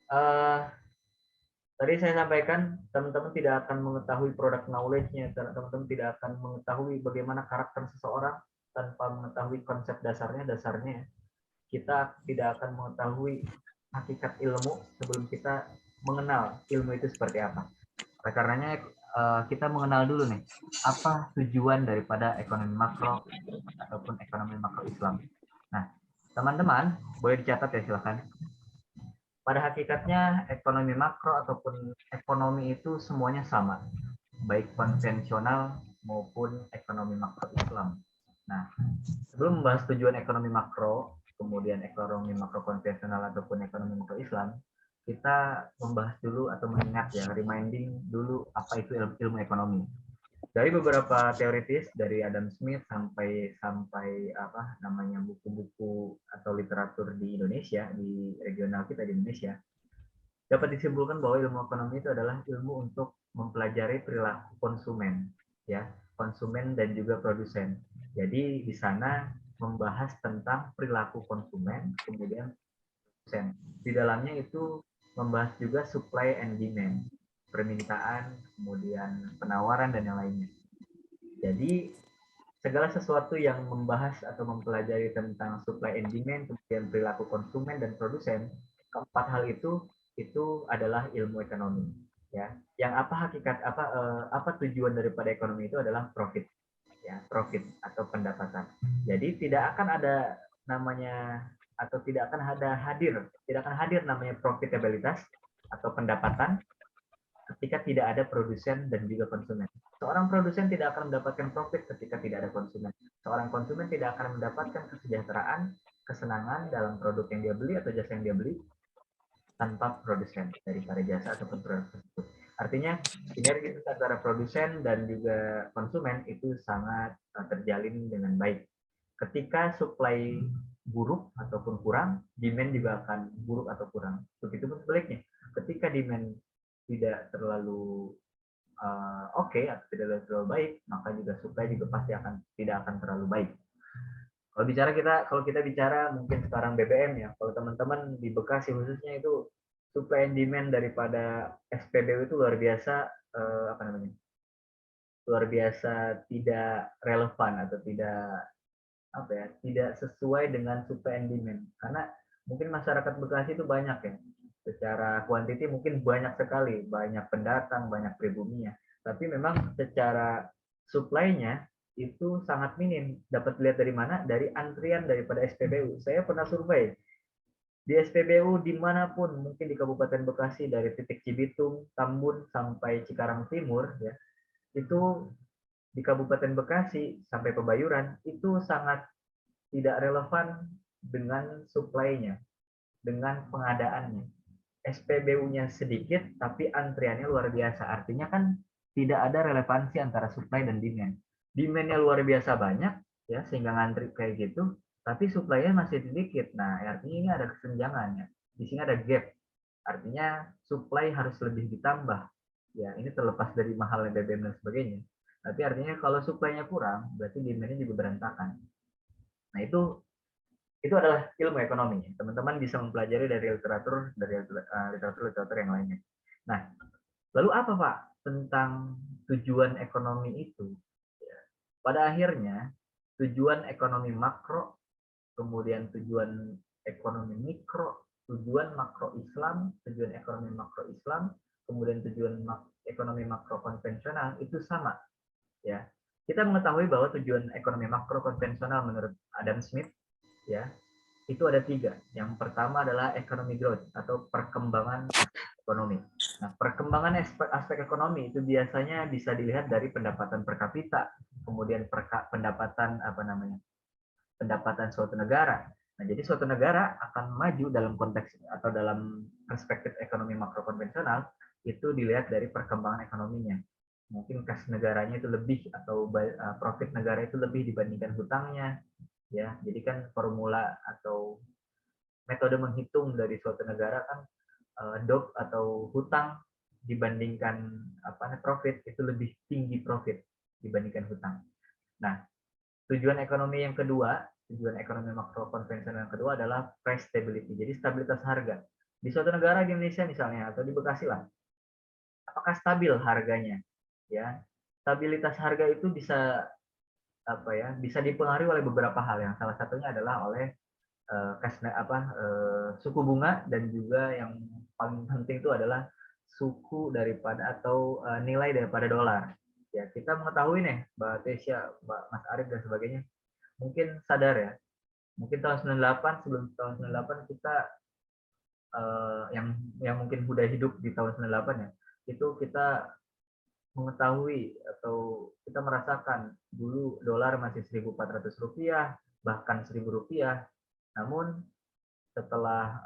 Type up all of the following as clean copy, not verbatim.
Eh, Tadi saya sampaikan, teman-teman tidak akan mengetahui product knowledge-nya, teman-teman tidak akan mengetahui bagaimana karakter seseorang tanpa mengetahui konsep dasarnya. Kita tidak akan mengetahui hakikat ilmu sebelum kita mengenal ilmu itu seperti apa. Oleh karenanya, kita mengenal dulu nih, apa tujuan daripada ekonomi makro ataupun ekonomi makro Islam. Nah, teman-teman, boleh dicatat ya silakan. Pada hakikatnya ekonomi makro ataupun ekonomi itu semuanya sama, baik konvensional maupun ekonomi makro Islam. Nah, sebelum membahas tujuan ekonomi makro, kemudian ekonomi makro konvensional ataupun ekonomi makro Islam, kita membahas dulu atau mengingat ya, reminding dulu apa itu ilmu ekonomi. Dari beberapa teoritis dari Adam Smith sampai sampai apa namanya buku-buku atau literatur di Indonesia, di regional kita di Indonesia, dapat disimpulkan bahwa ilmu ekonomi itu adalah ilmu untuk mempelajari perilaku konsumen, ya, konsumen dan juga produsen. Jadi di sana membahas tentang perilaku konsumen, kemudian produsen. Di dalamnya itu membahas juga supply and demand, permintaan, kemudian penawaran dan yang lainnya. Jadi segala sesuatu yang membahas atau mempelajari tentang supply and demand, kemudian perilaku konsumen dan produsen, keempat hal itu adalah ilmu ekonomi. Ya, yang apa hakikat apa tujuan daripada ekonomi itu adalah profit, ya, profit atau pendapatan. Jadi tidak akan ada namanya atau tidak akan hadir namanya profitabilitas atau pendapatan ketika tidak ada produsen dan juga konsumen. Seorang produsen tidak akan mendapatkan profit ketika tidak ada konsumen. Seorang konsumen tidak akan mendapatkan kesejahteraan, kesenangan dalam produk yang dia beli atau jasa yang dia beli tanpa produsen daripada jasa ataupun produk tersebut. Artinya sinergi antara produsen dan juga konsumen itu sangat terjalin dengan baik. Ketika supply buruk ataupun kurang, demand juga akan buruk atau kurang. Begitu pun sebaliknya. Ketika demand tidak terlalu oke atau tidak terlalu baik, maka juga supply juga pasti tidak akan terlalu baik. Kalau kita bicara mungkin sekarang BBM ya, kalau teman-teman di Bekasi khususnya itu supply and demand daripada SPBU itu luar biasa apa namanya? Luar biasa tidak relevan atau tidak apa ya, tidak sesuai dengan supply and demand. Karena mungkin masyarakat Bekasi itu banyak ya. Secara kuantiti mungkin banyak sekali, banyak pendatang, banyak pribuminya. Tapi memang secara supply-nya itu sangat minim. Dapat dilihat dari mana? Dari antrian daripada SPBU. Saya pernah survei di SPBU dimanapun, mungkin di Kabupaten Bekasi dari titik Cibitung, Tambun sampai Cikarang Timur, ya, itu di Kabupaten Bekasi sampai Pebayuran itu sangat tidak relevan dengan supply-nya, dengan pengadaannya. SPBU-nya sedikit, tapi antriannya luar biasa. Artinya kan tidak ada relevansi antara supply dan demand. Demand-nya luar biasa banyak, ya, sehingga ngantri kayak gitu, tapi supply-nya masih sedikit. Nah, artinya ini ada kesenjangannya. Di sini ada gap. Artinya supply harus lebih ditambah. Ya, ini terlepas dari mahalnya BBM dan sebagainya. Tapi artinya kalau supply-nya kurang, berarti demand-nya juga berantakan. Nah, itu adalah ilmu ekonomi. Teman-teman bisa mempelajari dari literatur yang lainnya. Nah, lalu apa Pak tentang tujuan ekonomi itu? Ya, pada akhirnya tujuan ekonomi makro, kemudian tujuan ekonomi mikro, tujuan makro Islam, tujuan ekonomi makro Islam, kemudian tujuan ekonomi makro konvensional itu sama. Ya, kita mengetahui bahwa tujuan ekonomi makro konvensional menurut Adam Smith, ya, itu ada tiga. Yang pertama adalah economic growth atau perkembangan ekonomi. Nah, perkembangan aspek ekonomi itu biasanya bisa dilihat dari pendapatan per kapita, kemudian pendapatan apa namanya, pendapatan suatu negara. Nah, jadi suatu negara akan maju dalam konteks atau dalam perspektif ekonomi makro konvensional itu dilihat dari perkembangan ekonominya. Mungkin kas negaranya itu lebih atau profit negara itu lebih dibandingkan hutangnya, ya. Jadi kan formula atau metode menghitung dari suatu negara kan DOP atau hutang dibandingkan profit itu lebih tinggi profit dibandingkan hutang. Nah, tujuan ekonomi yang kedua, tujuan ekonomi makro konvensional yang kedua adalah price stability. Jadi stabilitas harga. Di suatu negara di Indonesia misalnya atau di Bekasi lah, apakah stabil harganya? Ya, stabilitas harga itu bisa apa ya? Bisa dipengaruhi oleh beberapa hal yang salah satunya adalah oleh suku bunga dan juga yang paling penting itu adalah suku daripada atau nilai daripada dolar. Ya, kita mengetahui nih, Mbak Tesya, Mas Arief dan sebagainya, mungkin sadar ya, mungkin tahun 98, sebelum tahun 98 kita yang mungkin sudah hidup di tahun 98 ya, itu kita mengetahui atau kita merasakan dulu dolar masih 1.400 rupiah, bahkan 1.000 rupiah. Namun setelah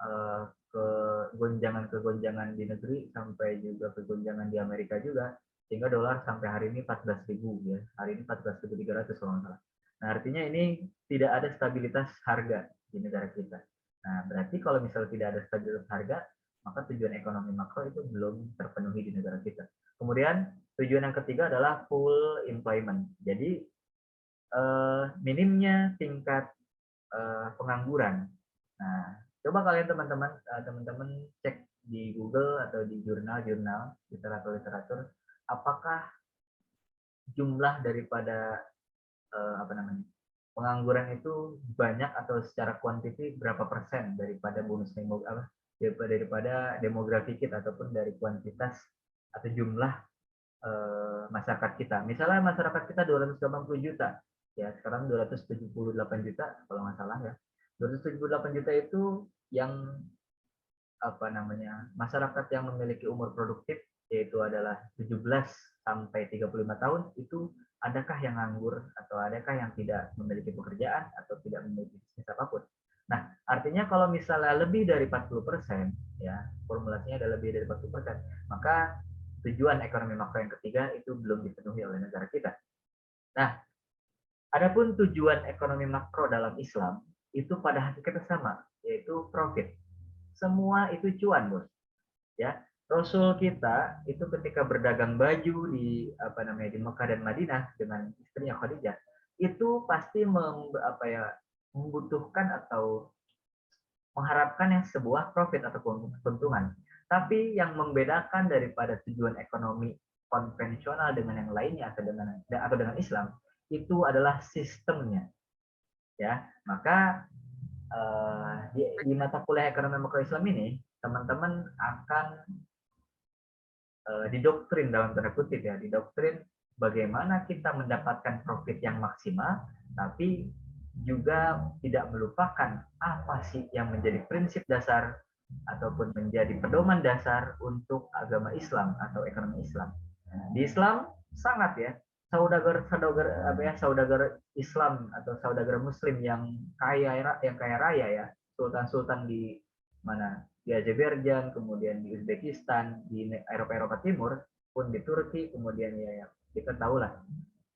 kegonjangan di negeri sampai juga kegonjangan di Amerika juga, sehingga dolar sampai hari ini 14.000 ya, hari ini 14.300 kalau nggak salah. Nah, artinya ini tidak ada stabilitas harga di negara kita. Nah, berarti kalau misalnya tidak ada stabilitas harga, maka tujuan ekonomi makro itu belum terpenuhi di negara kita. Kemudian tujuan yang ketiga adalah full employment. Jadi minimnya tingkat pengangguran. Nah, coba kalian teman-teman cek di Google atau di jurnal-jurnal literatur-literatur, apakah jumlah daripada pengangguran itu banyak atau secara kuantiti berapa persen daripada daripada demografi kita ataupun dari kuantitas atau jumlah masyarakat kita. Misalnya masyarakat kita 280 juta, ya sekarang 278 juta kalau nggak salah ya. 278 juta itu yang masyarakat yang memiliki umur produktif, yaitu adalah 17 sampai 35 tahun, itu adakah yang nganggur atau adakah yang tidak memiliki pekerjaan atau tidak memiliki bisnis apapun. Nah, artinya kalau misalnya lebih dari 40%, ya, formulasinya ada lebih dari 40%, maka tujuan ekonomi makro yang ketiga itu belum dipenuhi oleh negara kita. Nah, adapun tujuan ekonomi makro dalam Islam itu pada hakikatnya sama, yaitu profit. Semua itu cuan, Bos. Ya, Rasul kita itu ketika berdagang baju di Mekah dan Madinah dengan istrinya Khadijah, itu pasti membutuhkan atau mengharapkan yang sebuah profit atau keuntungan. Tapi yang membedakan daripada tujuan ekonomi konvensional dengan yang lainnya atau dengan Islam itu adalah sistemnya. Ya, maka di mata kuliah ekonomi makro Islam ini teman-teman akan didoktrin dalam tanda kutip ya, didoktrin bagaimana kita mendapatkan profit yang maksimal, tapi juga tidak melupakan apa sih yang menjadi prinsip dasar ataupun menjadi pedoman dasar untuk agama Islam atau ekonomi Islam. Di Islam sangat ya, saudagar Islam atau saudagar Muslim yang kaya raya ya, sultan-sultan di mana di Azerbaijan, kemudian di Uzbekistan, di Eropa Timur, pun di Turki, kemudian ya kita tahulah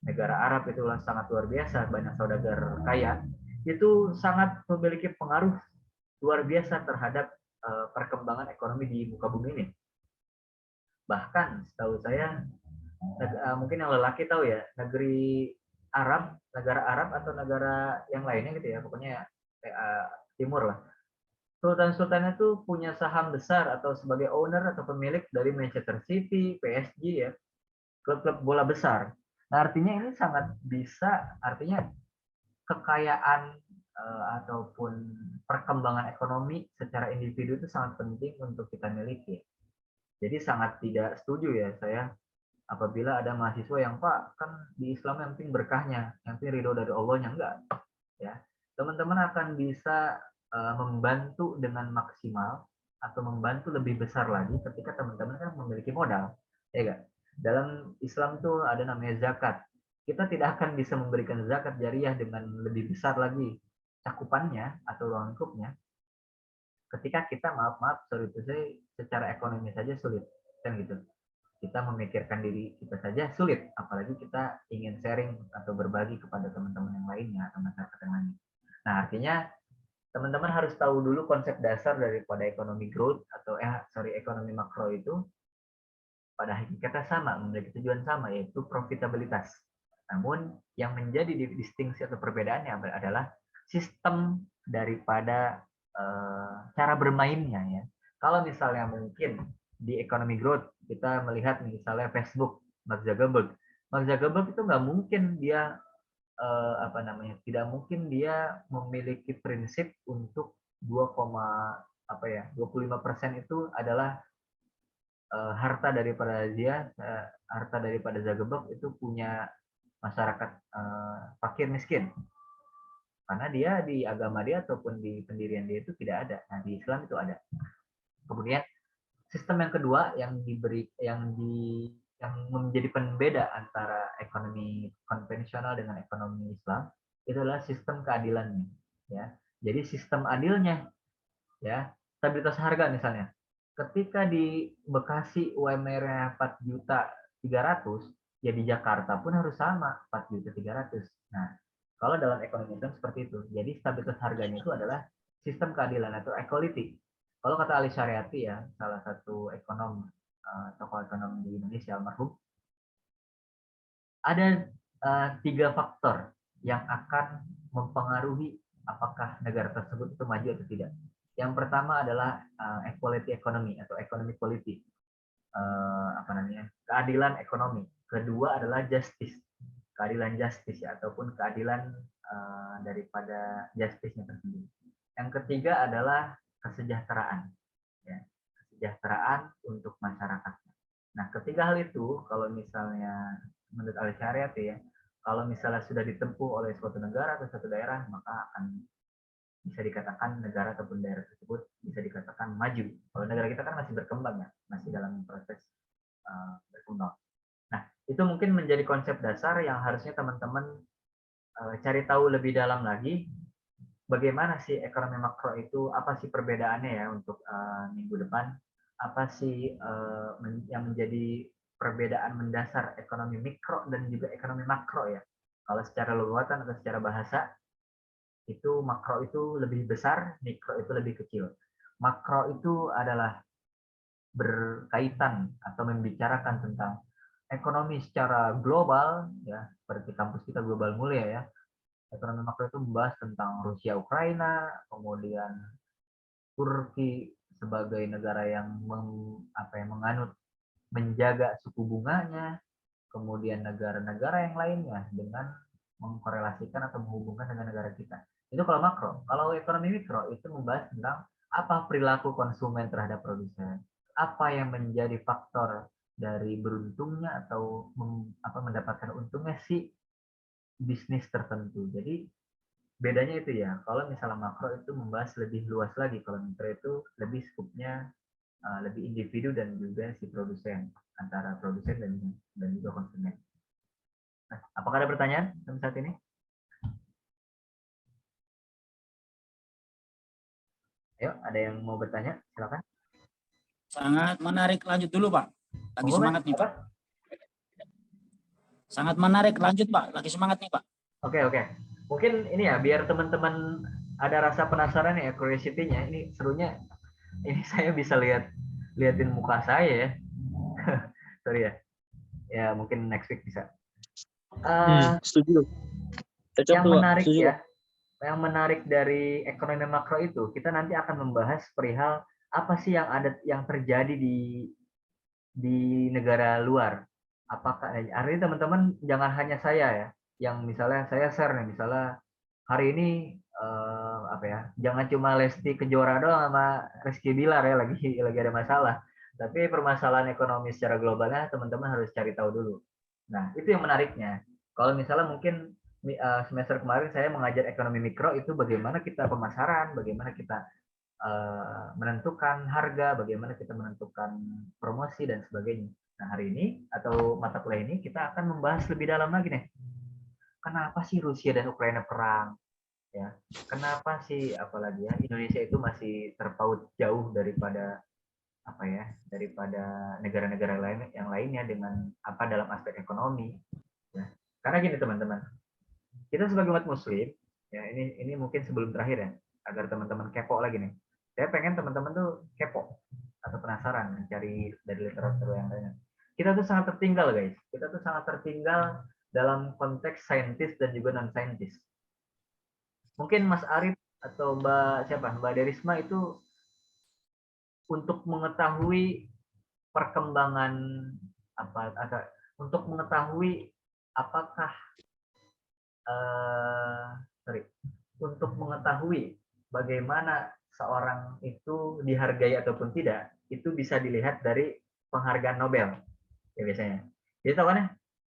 negara Arab itulah sangat luar biasa, banyak saudagar kaya, itu sangat memiliki pengaruh luar biasa terhadap perkembangan ekonomi di muka bumi ini. Bahkan setahu saya, mungkin yang lelaki tahu ya, negara Arab atau negara yang lainnya gitu ya, pokoknya timur lah. Sultan-sultan itu punya saham besar atau sebagai owner atau pemilik dari Manchester City, PSG ya, klub-klub bola besar. Nah, artinya ini sangat bisa, artinya kekayaan ataupun perkembangan ekonomi secara individu itu sangat penting untuk kita miliki. Jadi sangat tidak setuju ya saya apabila ada mahasiswa yang Pak kan di Islam yang penting berkahnya, yang penting ridho dari Allahnya, enggak. Ya, teman-teman akan bisa membantu dengan maksimal atau membantu lebih besar lagi ketika teman-teman kan memiliki modal, ya enggak? Dalam Islam tuh ada namanya zakat. Kita tidak akan bisa memberikan zakat jariah dengan lebih besar lagi cakupannya atau lingkupnya ketika kita secara ekonomi saja sulit, kan gitu. Kita memikirkan diri kita saja sulit, apalagi kita ingin sharing atau berbagi kepada teman-teman yang lainnya atau masyarakat yang lainnya. Nah, artinya teman-teman harus tahu dulu konsep dasar daripada ekonomi growth atau ekonomi makro itu pada hakikatnya sama, memiliki tujuan sama, yaitu profitabilitas. Namun yang menjadi distingsi atau perbedaannya adalah sistem daripada cara bermainnya ya. Kalau misalnya mungkin di economy growth kita melihat misalnya Facebook, Mark Zuckerberg itu nggak mungkin dia tidak mungkin dia memiliki prinsip untuk 25% itu adalah harta daripada harta daripada Zuckerberg itu punya masyarakat fakir miskin, karena dia di agama dia ataupun di pendirian dia itu tidak ada. Nah, di Islam itu ada. Kemudian sistem yang kedua yang menjadi pembeda antara ekonomi konvensional dengan ekonomi Islam itu adalah sistem keadilannya, ya. Jadi sistem adilnya, ya, stabilitas harga misalnya. Ketika di Bekasi UMR-nya 4.300.000, ya di Jakarta pun harus sama 4.300.000. Nah, kalau dalam ekonomi Islam seperti itu. Jadi stabilitas harganya itu adalah sistem keadilan atau equality. Kalau kata Ali Syariati, ya, salah satu ekonom, tokoh ekonom di Indonesia almarhum, ada 3 faktor yang akan mempengaruhi apakah negara tersebut itu maju atau tidak. Yang pertama adalah equality economy atau economic quality, keadilan ekonomi. Kedua adalah justice, keadilan justice, ya, ataupun keadilan daripada justice-nya tersendiri. Yang ketiga adalah kesejahteraan, ya, kesejahteraan untuk masyarakat. Nah, ketiga hal itu, kalau misalnya menurut Al-Syariat, ya, kalau misalnya sudah ditempuh oleh suatu negara atau suatu daerah, maka akan bisa dikatakan negara ataupun daerah tersebut bisa dikatakan maju. Kalau negara kita kan masih berkembang, ya, masih dalam proses berkembang. Nah, itu mungkin menjadi konsep dasar yang harusnya teman-teman cari tahu lebih dalam lagi. Bagaimana sih ekonomi makro itu? Apa sih perbedaannya, ya, untuk minggu depan? Apa sih yang menjadi perbedaan mendasar ekonomi mikro dan juga ekonomi makro, ya? Kalau secara lugatan atau secara bahasa, itu makro itu lebih besar, mikro itu lebih kecil. Makro itu adalah berkaitan atau membicarakan tentang ekonomi secara global, ya, seperti kampus kita Global Mulia, ya. Ekonomi makro itu membahas tentang Rusia Ukraina, kemudian Turki sebagai negara yang menganut menjaga suku bunganya, kemudian negara-negara yang lainnya dengan mengkorelasikan atau menghubungkan dengan negara kita. Itu kalau makro. Kalau ekonomi mikro itu membahas tentang apa perilaku konsumen terhadap produsen, apa yang menjadi faktor dari beruntungnya atau mendapatkan untungnya si bisnis tertentu. Jadi bedanya itu, ya. Kalau misalnya makro itu membahas lebih luas lagi, kalau mikro itu lebih skupnya lebih individu dan juga si produsen, antara produsen dan juga konsumen. Nah, apakah ada pertanyaan sampai saat ini? Ayo, ada yang mau bertanya? Silakan. Sangat menarik, lanjut dulu Pak. Lagi semangat nih Pak. Sangat menarik, lanjut Pak. Lagi semangat nih Pak. Oke. Mungkin ini, ya, biar teman-teman ada rasa penasaran, ya, curiosity-nya. Ini serunya, ini saya bisa liatin muka saya, ya. Sorry, ya. Ya, mungkin next week bisa. Setuju. Yang menarik, ya, yang menarik dari ekonomi makro itu, kita nanti akan membahas perihal apa sih yang terjadi di negara luar. Apakah artinya teman-teman jangan hanya saya, ya, yang misalnya saya share nih, misalnya hari ini jangan cuma Lesti Kejora doang sama Rizky Bilar, ya, lagi ada masalah, tapi permasalahan ekonomi secara globalnya teman-teman harus cari tahu dulu. Nah, itu yang menariknya. Kalau misalnya mungkin semester kemarin saya mengajar ekonomi mikro, itu bagaimana kita pemasaran, bagaimana kita menentukan harga, bagaimana kita menentukan promosi dan sebagainya. Nah, hari ini atau mata kuliah ini kita akan membahas lebih dalam lagi nih. Kenapa sih Rusia dan Ukraina perang? Ya, kenapa sih apalagi, ya, Indonesia itu masih terpaut jauh daripada daripada negara-negara lain yang lainnya dengan dalam aspek ekonomi, ya. Karena gini teman-teman, kita sebagai umat muslim, ya, ini mungkin sebelum terakhir, ya, agar teman-teman kepo lagi nih. Saya pengen teman-teman tuh kepo atau penasaran mencari dari literatur yang lainnya. Kita tuh sangat tertinggal, guys. Kita tuh sangat tertinggal dalam konteks saintis dan juga non saintis. Mungkin Mas Arif atau Mbak Derisma itu untuk mengetahui perkembangan untuk mengetahui apakah untuk mengetahui bagaimana seorang itu dihargai ataupun tidak, itu bisa dilihat dari penghargaan Nobel ya biasanya. Jadi tahu kan ya,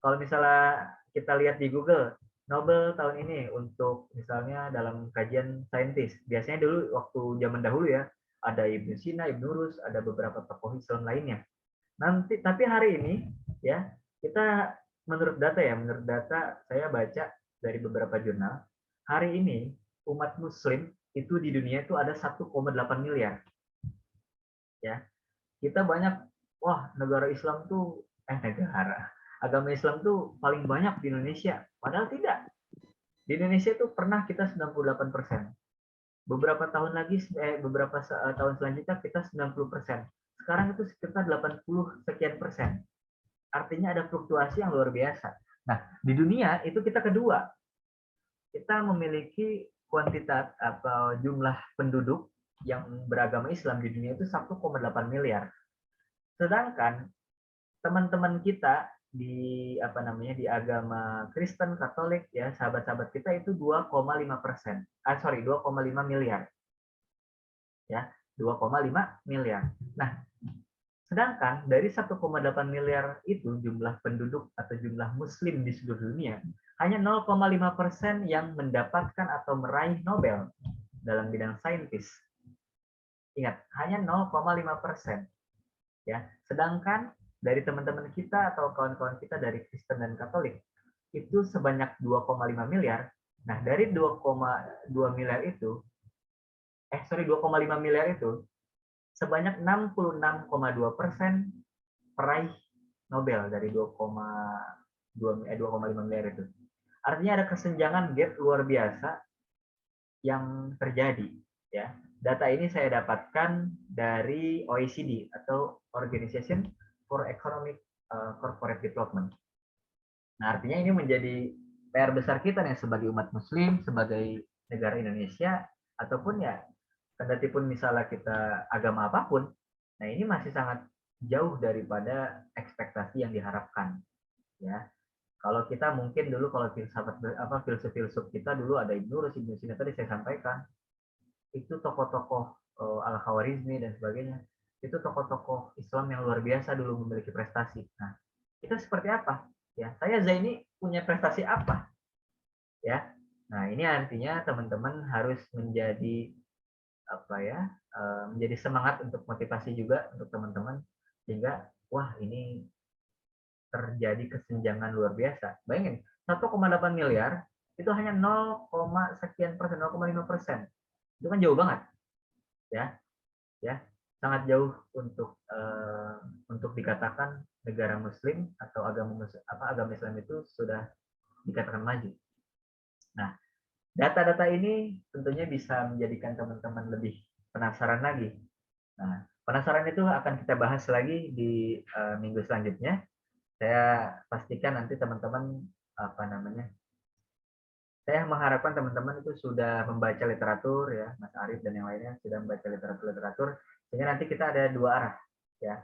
kalau misalnya kita lihat di Google Nobel tahun ini untuk misalnya dalam kajian saintis, biasanya dulu waktu zaman dahulu ya, ada Ibnu Sina, Ibnu Rus, ada beberapa tokoh Islam lainnya. Nanti tapi hari ini ya, kita menurut data saya baca dari beberapa jurnal, hari ini umat muslim itu di dunia itu ada 1,8 miliar. Ya. Kita banyak, wah, negara Islam tuh agama Islam tuh paling banyak di Indonesia. Padahal tidak. Di Indonesia itu pernah kita 98%. Beberapa tahun lagi, beberapa tahun selanjutnya kita 90%. Sekarang itu sekitar 80 sekian persen. Artinya ada fluktuasi yang luar biasa. Nah, di dunia itu kita kedua. Kita memiliki kuantitas atau jumlah penduduk yang beragama Islam di dunia itu 1,8 miliar. Sedangkan teman-teman kita di di agama Kristen, Katolik ya, sahabat-sahabat kita itu 2,5 miliar. Ya, 2,5 miliar. Nah, sedangkan dari 1,8 miliar itu jumlah penduduk atau jumlah muslim di seluruh dunia, hanya 0,5% yang mendapatkan atau meraih Nobel dalam bidang saintis. Ingat, hanya 0,5%. Ya, sedangkan dari teman-teman kita atau kawan-kawan kita dari Kristen dan Katolik itu sebanyak 2,5 miliar. Nah, dari 2,5 miliar itu sebanyak 66,2% peraih Nobel dari 2,5 miliar itu. Artinya ada kesenjangan gap luar biasa yang terjadi. Ya, data ini saya dapatkan dari OECD atau Organization for Economic Corporate Development. Nah, artinya ini menjadi PR besar kita nih sebagai umat Muslim, sebagai negara Indonesia, ataupun ya kendati pun misalnya kita agama apapun, nah ini masih sangat jauh daripada ekspektasi yang diharapkan. Ya, kalau kita mungkin dulu kalau filsuf kita dulu ada Ibnu Rus, Ibnu Sina tadi saya sampaikan, itu tokoh-tokoh Al-Khawarizmi dan sebagainya, itu tokoh-tokoh Islam yang luar biasa dulu memiliki prestasi. Nah, kita seperti apa? Ya, saya Zaini punya prestasi apa? Ya, nah ini artinya teman-teman harus menjadi menjadi semangat untuk motivasi juga untuk teman-teman sehingga wah ini terjadi kesenjangan luar biasa. Bayangin 1,8 miliar itu hanya 0, sekian persen, 0,5%. Itu kan jauh banget, ya, sangat jauh untuk dikatakan negara Muslim atau agama Islam itu sudah dikatakan maju. Nah, data-data ini tentunya bisa menjadikan teman-teman lebih penasaran lagi. Nah, penasaran itu akan kita bahas lagi di minggu selanjutnya. Saya pastikan nanti teman-teman saya mengharapkan teman-teman itu sudah membaca literatur ya, Mas Arif dan yang lainnya sudah membaca literatur sehingga nanti kita ada dua arah ya.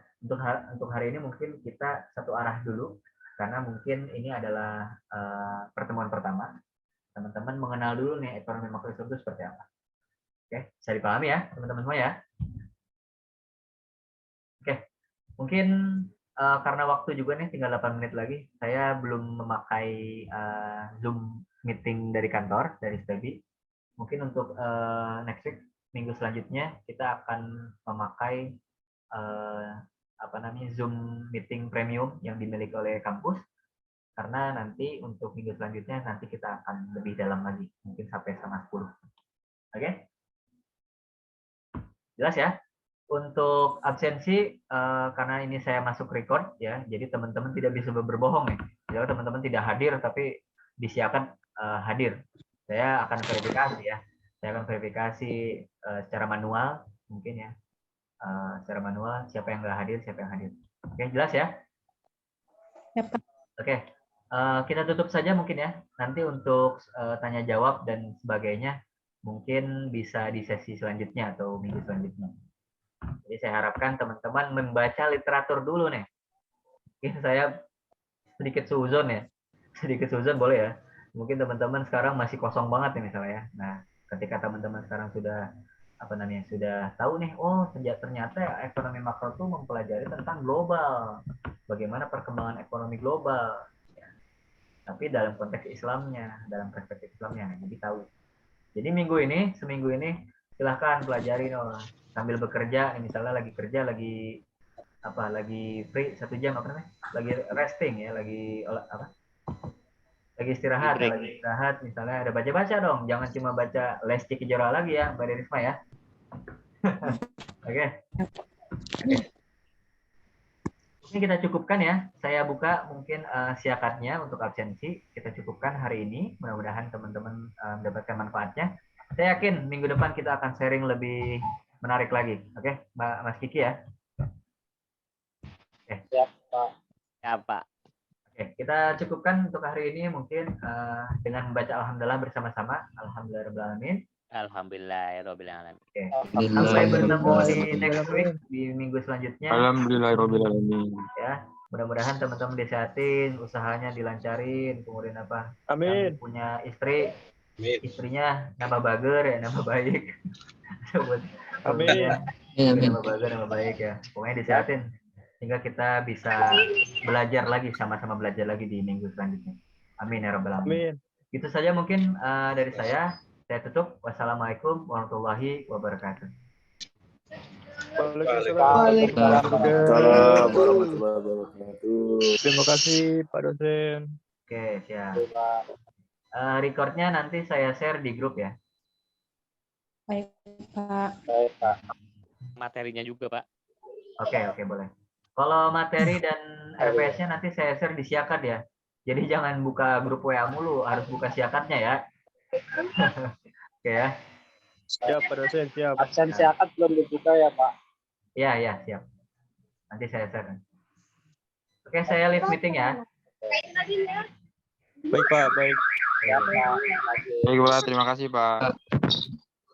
Untuk hari ini mungkin kita satu arah dulu karena mungkin ini adalah pertemuan pertama. Teman-teman mengenal dulu nih ekonomi makro Islam itu seperti apa. Oke, bisa dipahami ya teman-teman semua ya. Oke, mungkin karena waktu juga nih tinggal 8 menit lagi, saya belum memakai Zoom meeting dari kantor, dari STEBI. Mungkin untuk next week, minggu selanjutnya kita akan memakai Zoom meeting premium yang dimiliki oleh kampus. Karena nanti untuk minggu selanjutnya nanti kita akan lebih dalam lagi, mungkin sampai 9:30. Oke? Jelas ya? Untuk absensi, karena ini saya masuk record ya, jadi teman-teman tidak bisa berbohong nih. Jadi teman-teman tidak hadir, tapi disiapkan hadir. Saya akan verifikasi ya. Saya akan verifikasi secara manual, mungkin ya. Secara manual, siapa yang nggak hadir, siapa yang hadir. Oke, jelas ya? Ya, Pak. Oke. Kita tutup saja mungkin ya. Nanti untuk tanya jawab dan sebagainya mungkin bisa di sesi selanjutnya atau minggu selanjutnya. Jadi saya harapkan teman-teman membaca literatur dulu nih. Mungkin saya sedikit suzon ya. Sedikit suzon boleh ya. Mungkin teman-teman sekarang masih kosong banget nih misalnya ya. Nah, ketika teman-teman sekarang sudah sudah tahu nih, oh ternyata ekonomi makro itu mempelajari tentang global, bagaimana perkembangan ekonomi global, ya. Tapi dalam konteks Islamnya, dalam perspektif Islamnya, jadi tahu. Jadi seminggu ini silahkan pelajari sambil bekerja, misalnya lagi kerja, lagi free 1 jam lagi resting ya, lagi istirahat, misalnya ada baca-baca dong, jangan cuma baca Les Ciki Jora lagi ya, Mbak Derisma ya. Oke. Ini kita cukupkan ya. Saya buka mungkin siakatnya untuk absensi. Kita cukupkan hari ini. Mudah-mudahan teman-teman mendapatkan manfaatnya. Saya yakin minggu depan kita akan sharing lebih menarik lagi. Oke, Mas Kiki ya. Ya, Pak. Oke, kita cukupkan untuk hari ini mungkin dengan membaca Alhamdulillah bersama-sama. Alhamdulillahirrahmanirrahim. Alhamdulillahirobbilalamin. Oke. Sampai bertemu di next week, di minggu selanjutnya. Alhamdulillahirobbilalamin. Ya, mudah-mudahan teman-teman disehatin, usahanya dilancarin, kemudian Amin. yang punya istri, istrinya nambah bager ya, nambah baik. Amin. Nambah bager, nambah baik ya. Pokoknya disehatin sehingga kita bisa belajar lagi, sama-sama belajar lagi di minggu selanjutnya. Amin ya rabbal alamin. Amin. Itu saja mungkin dari saya. Saya tutup. Wassalamualaikum warahmatullahi wabarakatuh. Waalaikumsalam warahmatullahi wabarakatuh. Terima kasih Pak dosen. Oke, siap. Recordnya nanti saya share di grup ya. Baik, Pak. Materinya juga, Pak. Oke, boleh. Kalau materi dan RPS-nya nanti saya share di Siakat ya. Jadi jangan buka grup WA mulu, harus buka Siakatnya ya. Oke ya. Siap Pak dosen, siap. Absen siakat belum dibuka ya, Pak? Ya, siap. Nanti saya share. Oke, saya leave meeting ya. Baik Pak, baik. Ya, Pak. Baik Pak, terima kasih Pak.